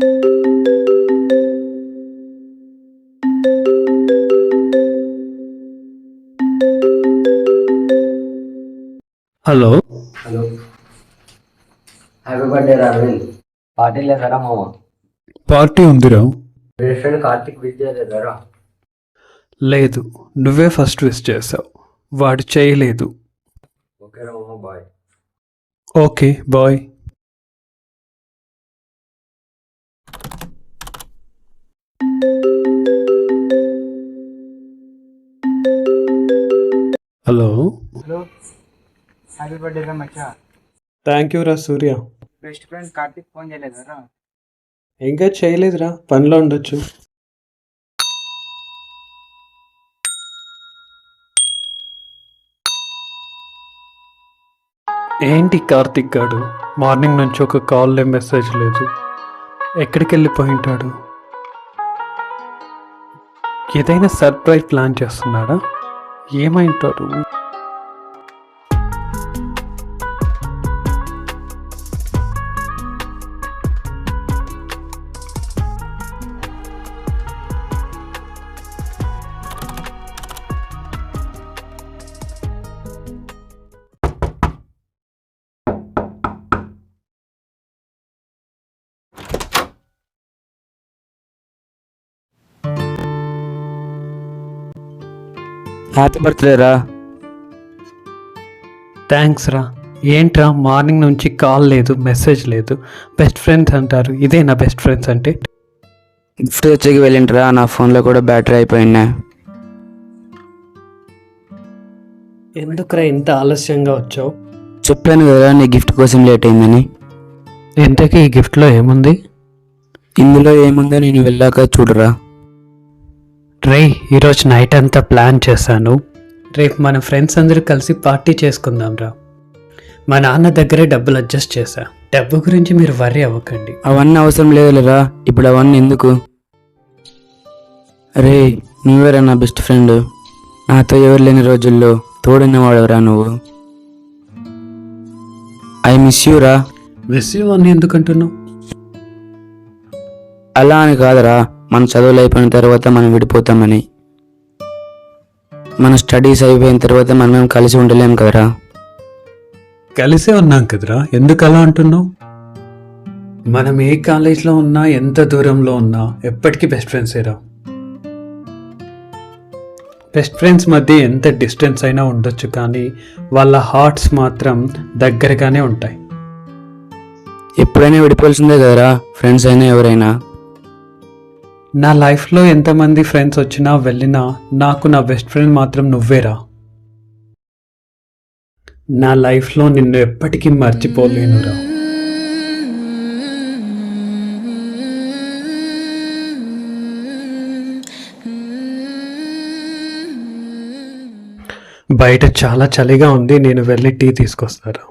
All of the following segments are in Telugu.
హలో హలో, హ్యాపీ బర్త్డే రా అరవింద్. పార్టీ లేదారా మామ? పార్టీ ఉందిరా. మీ ఫ్రెండ్ కార్తిక్ విష్ చేయలేదారా? లేదు, నువ్వే ఫస్ట్ విష్ చేసావు, వాడు చేయలేదు. ఓకే రా మామ, bye. Okay bye. Hello hello, happy birthday రా మచ్చా. థ్యాంక్ యూ రా Surya. Best friend Karthik phone చేయలేదారా? ఇంకా చేయలేదురా, పనిలో ఉండొచ్చు. ఏంటి కార్తిక్ గాడు మార్నింగ్ నుంచి ఒక కాల్ లేదు, మెసేజ్ లేదు. ఎక్కడికి వెళ్ళిపోయి ఉంటాడు? ఏదైనా సర్ప్రైజ్ ప్లాన్ చేస్తున్నాడా? ఏమైంటాడు? హ్యాపీ బర్త్డే రా. థ్యాంక్స్ రా. ఏంట్రా మార్నింగ్ నుంచి కాల్ లేదు, మెసేజ్ లేదు. బెస్ట్ ఫ్రెండ్స్ అంటారు, ఇదే నా బెస్ట్ ఫ్రెండ్స్ అంటే? గిఫ్ట్ తెచ్చేకి వెళ్ళింటరా, నా ఫోన్లో కూడా బ్యాటరీ అయిపోయినా. ఎందుకురా ఇంత ఆలస్యంగా వచ్చావు? చెప్పాను కదా నీ గిఫ్ట్ కోసం లేట్ అయిందని. ఇంతకీ ఈ గిఫ్ట్లో ఏముంది? ఇందులో ఏముందో నేను వెళ్ళాక చూడరా. రే, ఈరోజు నైట్ అంతా ప్లాన్ చేశాను. రేపు మన ఫ్రెండ్స్ అందరూ కలిసి పార్టీ చేసుకుందాం రా. మా నాన్న దగ్గరే డబ్బులు అడ్జస్ట్ చేశా. డబ్బు గురించి మీరు వర్రీ అవ్వకండి. అవన్నీ అవసరం లేదులేరా, ఇప్పుడు అవన్నీ ఎందుకు? రే, నువ్వేరా నా బెస్ట్ ఫ్రెండ్. నాతో ఎవరు లేని రోజుల్లో తోడున్నవాడవరా నువ్వు. ఐ మిస్ యూ రా. విషయం అని ఎందుకంటున్నావు? అలా అని కాదురా, మన చదువులు అయిపోయిన తర్వాత మనం విడిపోతామని. మన స్టడీస్ అయిపోయిన తర్వాత మనం కలిసి ఉండలేం కదరా. కలిసే ఉన్నాం కదరా, ఎందుకు అలా అంటున్నావు? మనం ఏ కాలేజ్లో ఉన్నా, ఎంత దూరంలో ఉన్నా ఎప్పటికీ బెస్ట్ ఫ్రెండ్సేరా. బెస్ట్ ఫ్రెండ్స్ మధ్య ఎంత డిస్టెన్స్ అయినా ఉండొచ్చు, కానీ వాళ్ళ హార్ట్స్ మాత్రం దగ్గరగానే ఉంటాయి. ఎప్పుడైనా విడిపోవాల్సిందే కదరా, ఫ్రెండ్స్ అయినా ఎవరైనా. నా లైఫ్లో ఎంతమంది ఫ్రెండ్స్ వచ్చినా వెళ్ళినా నాకు నా బెస్ట్ ఫ్రెండ్ మాత్రం నువ్వేరా. నా లైఫ్లో నిన్ను ఎప్పటికీ మర్చిపోలేనురా. బయట చాలా చలిగా ఉంది, నేను వెళ్ళి టీ తీసుకొస్తారా?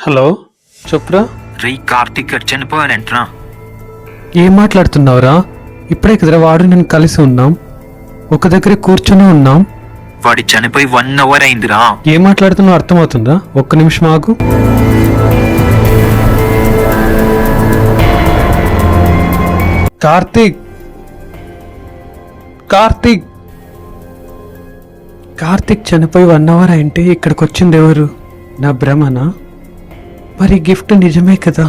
హలో, చెప్పురా. రే, కార్తిక్ గారు చనిపోయారంటరా. ఏం మాట్లాడుతున్నావురా? ఇప్పుడే కదరా వాడు నేను కలిసి ఉన్నాం, ఒక దగ్గర కూర్చొని ఉన్నాం. వాడి చనిపోయి 1 hour అయిందిరా. ఏం మాట్లాడుతున్నావు అర్థమవుతుందా? ఒక్క నిమిషం ఆగు. కార్తీక్, కార్తీక్, కార్తీక్ చనిపోయి 1 hour అయింటే ఇక్కడికి వచ్చింది ఎవరు? నా భ్రమనా? మరి గిఫ్ట్ నిజమే కదా?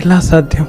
ఎలా సాధ్యం?